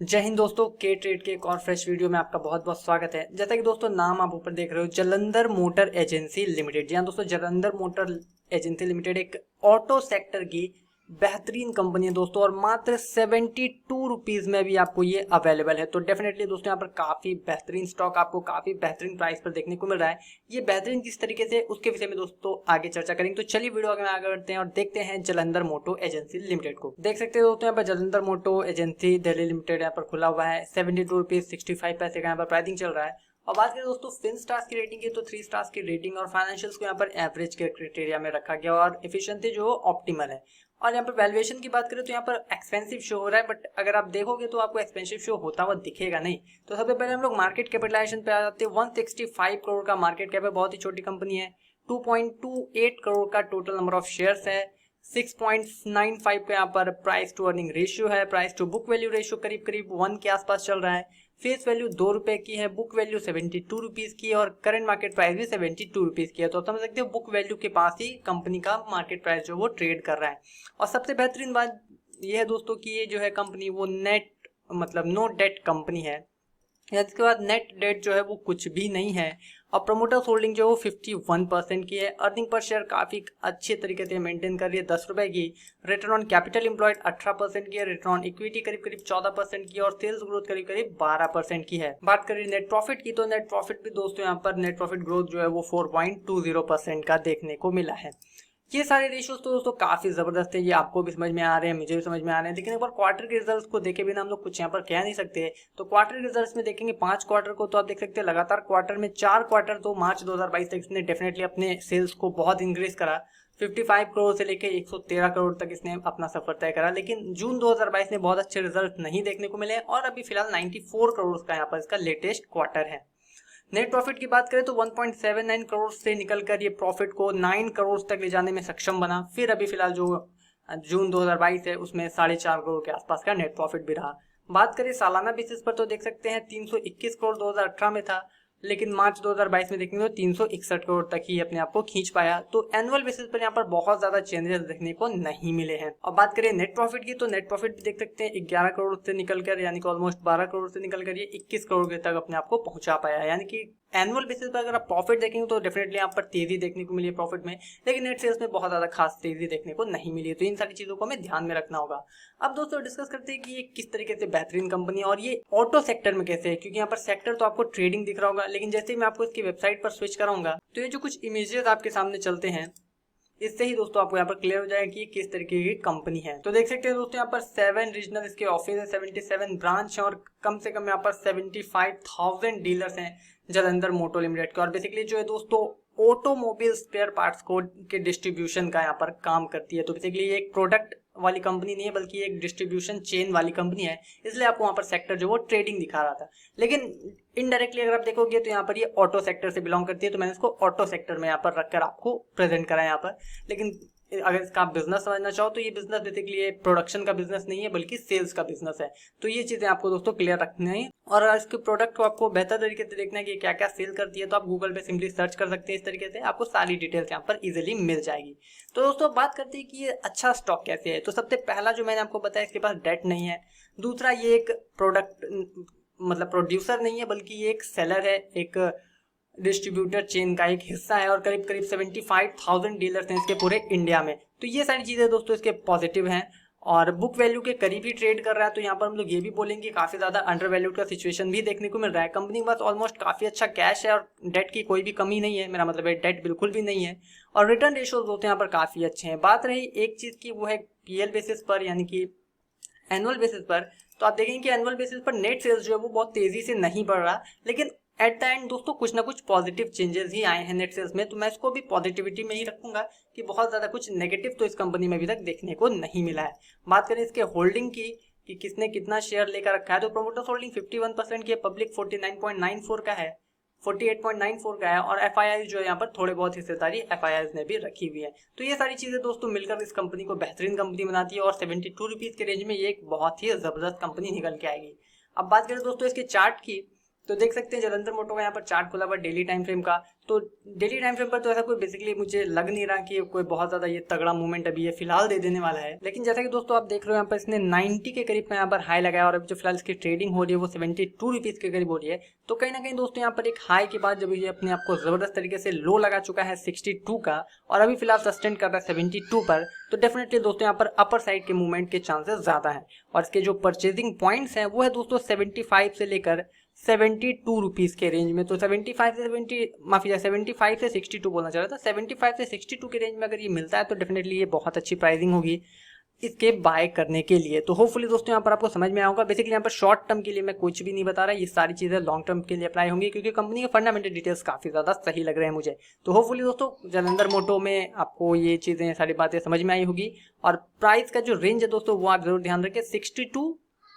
जय हिंद दोस्तों, के ट्रेड के एक और फ्रेश वीडियो में आपका बहुत बहुत स्वागत है। जैसा कि दोस्तों नाम आप ऊपर देख रहे हो, जालंधर मोटर एजेंसी लिमिटेड। जी हाँ दोस्तों, जालंधर मोटर एजेंसी लिमिटेड एक ऑटो सेक्टर की बेहतरीन कंपनी है दोस्तों, और मात्र 72 रुपीज में भी आपको ये अवेलेबल है। तो डेफिनेटली दोस्तों यहाँ पर काफी बेहतरीन स्टॉक आपको काफी बेहतरीन प्राइस पर देखने को मिल रहा है। ये बेहतरीन किस तरीके से, उसके विषय में दोस्तों आगे चर्चा करेंगे। तो चलिए वीडियो में आगे बढ़ते हैं और देखते हैं जालंधर मोटो एजेंसी लिमिटेड को। देख सकते हैं दोस्तों यहाँ पर जालंधर मोटो एजेंसी दिल्ली लिमिटेड यहाँ पर खुला हुआ है। 72 रुपीज 65 पैसे का यहाँ पर प्राइसिंग चल रहा है। और बात करें दोस्तों फिन स्टार्स की रेटिंग की, तो 3 स्टार्स की रेटिंग और फाइनेंशियल्स को यहाँ पर एवरेज के क्राइटेरिया में रखा गया और एफिशिएंसी जो ऑप्टिमल है। और यहाँ पर वैल्यूएशन की बात करें तो यहाँ पर एक्सपेंसिव शो हो रहा है, बट अगर आप देखोगे तो आपको एक्सपेंसिव शो होता हुआ दिखेगा नहीं। तो सबसे पहले हम लोग मार्केट कैपिटलाइजेशन पे आ जाते हैं। 165 करोड़ का मार्केट कैप है, बहुत ही छोटी कंपनी है। 2.28 करोड़ का टोटल नंबर ऑफ शेयर्स है। 6.95 का यहाँ पर प्राइस टू अर्निंग रेशियो है। Price to book value ratio करीब करीब 1 के आसपास चल रहा है। फेस वैल्यू 2 रुपए की है, बुक वैल्यू 72 रुपीज की है, और करंट मार्केट प्राइस भी 72 रुपीज की है। तो समझ सकते हो बुक वैल्यू के पास ही कंपनी का मार्केट प्राइस जो वो ट्रेड कर रहा है। और सबसे बेहतरीन बात यह है दोस्तों कि ये जो है कंपनी वो नेट मतलब नो डेट कंपनी है। इसके बाद नेट डेट जो है वो कुछ भी नहीं है। और प्रमोटर्स होल्डिंग जो है वो 51% की है। अर्निंग पर शेयर काफी अच्छे तरीके से मेंटेन कर रही है, 10 रुपए की। रिटर्न ऑन कैपिटल एम्प्लॉयड 18% की है। रिटर्न ऑन इक्विटी करीब करीब 14% की है, और सेल्स ग्रोथ करीब करीब 12% की है। बात करें नेट प्रॉफिट की, तो नेट प्रॉफिट भी दोस्तों यहाँ पर नेट प्रॉफिट ग्रोथ जो है वो 4.20% का देखने को मिला है। ये सारे रेशियोज तो दोस्तों काफी जबरदस्त है, ये आपको भी समझ में आ रहे हैं, मुझे भी समझ में आ रहे हैं। लेकिन एक बार क्वार्टर के रिजल्ट्स को देखे बिना हम लोग कुछ यहाँ पर कह नहीं सकते। तो क्वार्टर के रिजल्ट्स में देखेंगे 5 क्वार्टर को, तो आप देख सकते हैं लगातार क्वार्टर में 4 क्वार्टर तो मार्च 2022 तक इसने डेफिनेटली अपने सेल्स को बहुत इंक्रीज करा। 55 करोड़ से लेकर 113 करोड़ तक इसने अपना सफर तय करा। लेकिन जून 2022 में बहुत अच्छे रिजल्ट नहीं देखने को मिले, और अभी फिलहाल 94 करोड़ का यहाँ पर इसका लेटेस्ट क्वार्टर है। नेट प्रॉफिट की बात करें तो 1.79 करोड़ से निकलकर ये प्रॉफिट को 9 करोड़ तक ले जाने में सक्षम बना। फिर अभी फिलहाल जो जून 2022 है उसमें 4.5 करोड़ के आसपास का नेट प्रॉफिट भी रहा। बात करें सालाना बेसिस पर तो देख सकते हैं 321 करोड़ 2018 में था, लेकिन मार्च 2022 में देखेंगे तो 361 करोड़ तक ही अपने आप को खींच पाया। तो एनुअल बेसिस पर यहाँ पर बहुत ज्यादा चेंजेस देखने को नहीं मिले हैं। और बात करें नेट प्रॉफिट की, तो नेट प्रॉफिट भी देख सकते हैं 11 करोड़ से निकलकर, यानी कि ऑलमोस्ट 12 करोड़ से निकलकर ये 21 करोड़ तक अपने आप को पहुंचा पाया। यानी कि एनुअल बेसिस पर अगर आप प्रॉफिट देखेंगे तो डेफिनेटली यहाँ पर तेजी देखने को मिली है प्रॉफिट में, लेकिन नेट सेल्स में बहुत ज्यादा खास तेजी देखने को नहीं मिली है। तो इन सारी चीजों को हमें ध्यान में रखना होगा। अब दोस्तों डिस्कस करते हैं कि ये किस तरीके से बेहतरीन कंपनी है और ये ऑटो सेक्टर में कैसे है। क्योंकि यहाँ पर सेक्टर तो आपको ट्रेडिंग दिख रहा होगा, लेकिन जैसे ही मैं आपको इसकी वेबसाइट पर स्विच कराऊंगा तो ये जो कुछ इमेजेस आपके सामने चलते हैं, इससे ही दोस्तों आपको यहाँ पर क्लियर हो जाएगा कि किस तरीके की कंपनी है। तो देख सकते हैं दोस्तों यहाँ पर 7 रीजनल इसके ऑफिस है, 77 ब्रांच है, और कम से कम यहाँ पर 75,000 डीलर्स हैं जालंधर मोटो लिमिटेड के। और बेसिकली जो है दोस्तों ऑटोमोबाइल स्पेयर पार्ट्स को के डिस्ट्रीब्यूशन का यहाँ पर काम करती है। तो बेसिकली ये एक प्रोडक्ट वाली कंपनी नहीं है, बल्कि एक डिस्ट्रीब्यूशन चेन वाली कंपनी है, इसलिए आपको वहां पर सेक्टर जो वो ट्रेडिंग दिखा रहा था। लेकिन इनडायरेक्टली अगर आप देखोगे तो यहाँ पर ये ऑटो सेक्टर से बिलोंग करती है, तो मैंने इसको ऑटो सेक्टर में यहाँ पर रखकर आपको प्रेजेंट करा यहाँ पर। लेकिन अगर इसका आप बिजनेस समझना चाहो तो ये बिजनेस बेसिकली प्रोडक्शन का बिजनेस नहीं है, बल्कि सेल्स का बिजनेस है। तो ये चीजें आपको दोस्तों क्लियर रखनी है। और अगर इसके प्रोडक्ट को आपको बेहतर तरीके से देखना है कि क्या क्या सेल करती है, तो आप गूगल पे सिंपली सर्च कर सकते हैं। इस तरीके से आपको सारी डिटेल्स यहाँ पर इजिली मिल जाएगी। तो दोस्तों बात करते हैं कि ये अच्छा स्टॉक कैसे है। तो सबसे पहला जो मैंने आपको बताया, इसके पास डेट नहीं है। दूसरा, ये एक प्रोडक्ट मतलब प्रोड्यूसर नहीं है, बल्कि ये एक सेलर है, एक डिस्ट्रीब्यूटर चेन का एक हिस्सा है, और करीब करीब 75,000 डीलर्स हैं इसके पूरे इंडिया में। तो ये सारी चीजें दोस्तों इसके पॉजिटिव हैं। और बुक वैल्यू के करीब ही ट्रेड कर रहा है, तो यहाँ पर हम लोग ये भी बोलेंगे काफी ज्यादा अंडर वैल्यूड का सिचुएशन भी देखने को मिल रहा है। कंपनी के पास ऑलमोस्ट काफी अच्छा कैश है, और डेट की कोई भी कमी नहीं है, मेरा मतलब है डेट बिल्कुल भी नहीं है। और रिटर्न रेशियोज होते हैं यहाँ पर काफी अच्छे हैं। बात रही एक चीज की, वो है पीएल बेसिस पर, यानी कि एनुअल बेसिस पर। तो आप देखेंगे कि एनुअल बेसिस पर नेट सेल्स जो है वो बहुत तेजी से नहीं बढ़ रहा, लेकिन एट द एंड दोस्तों कुछ ना कुछ पॉजिटिव चेंजेस ही आए हैं नेट सेल्स में। तो मैं इसको भी पॉजिटिविटी में ही रखूंगा कि बहुत ज्यादा कुछ नेगेटिव तो इस कंपनी में अभी तक देखने को नहीं मिला है। बात करें इसके होल्डिंग की कि किसने कितना शेयर लेकर रखा है, तो प्रोमोटर्स होल्डिंग 51% की है, पब्लिक 49.94 का है, 48.94 का है, और एफआईआई जो है यहाँ पर थोड़े बहुत हिस्सेदारी एफआईआई ने भी रखी हुई है। तो ये सारी चीजें दोस्तों मिलकर इस कंपनी को बेहतरीन कंपनी बनाती है, और 72 रुपीज के रेंज में ये एक बहुत ही जबरदस्त कंपनी निकल के आएगी। अब बात करें दोस्तों इसके चार्ट की, तो देख सकते हैं जलंधर मोटर का यहाँ पर चार्ट खुला हुआ डेली टाइम फ्रेम का। तो डेली टाइम फ्रेम पर तो ऐसा कोई बेसिकली मुझे लग नहीं रहा कि कोई बहुत ज्यादा ये तगड़ा मूवमेंट अभी ये फिलहाल दे देने वाला है। लेकिन जैसा कि दोस्तों आप देख रहे हो यहाँ पर इसने 90 के करीब का यहाँ पर हाई लगाया और अभी जो फिलहाल इसकी ट्रेडिंग हो रही है वो 72 रुपीज के करीब हो रही है। तो कहीं ना कहीं दोस्तों यहाँ पर एक हाई के बाद जब ये अपने आप को जबरदस्त तरीके से लो लगा चुका है 62 का और अभी फिलहाल सस्टेन कर रहा है 72 पर, तो डेफिनेटली दोस्तों यहाँ पर अपर साइड के मूवमेंट के चांसेस ज्यादा हैं। और इसके जो परचेजिंग पॉइंट्स हैं वो है दोस्तों 75 से लेकर 72 रुपीज के रेंज में। तो 75 से 62 बोलना चाह रहा था, 75 से 62 के रेंज में अगर ये मिलता है तो डेफिनेटली ये बहुत अच्छी प्राइसिंग होगी इसके बाय करने के लिए। तो होपफुली दोस्तों यहाँ पर आपको समझ में आएगा। बेसिकली यहाँ पर शॉर्ट टर्म के लिए मैं कुछ भी नहीं बता रहा, ये सारी चीजें लॉन्ग टर्म के लिए अप्लाई होंगी क्योंकि कंपनी के फंडामेंटल डिटेल्स काफी ज्यादा सही लग रहे हैं मुझे। तो होपफुली दोस्तों जलंधर मोटो में आपको ये चीजें सारी बातें समझ में आई होगी। और प्राइस का जो रेंज है दोस्तों वो आप जरूर ध्यान रखें, 62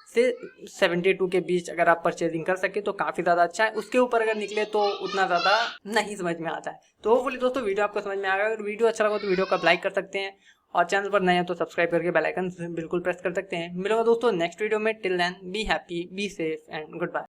से 72 के बीच अगर आप परचेजिंग कर सके तो काफी ज्यादा अच्छा है। उसके ऊपर अगर निकले तो उतना ज्यादा नहीं समझ में आता है। तो होपफुली दोस्तों वीडियो आपको समझ में आएगा। अगर वीडियो अच्छा लगा तो वीडियो को लाइक कर सकते हैं और चैनल पर नए हैं तो सब्सक्राइब करके बेल आइकन बिल्कुल प्रेस कर सकते हैं। मिलूंगा दोस्तों नेक्स्ट वीडियो में। Till then be happy, be safe and good bye.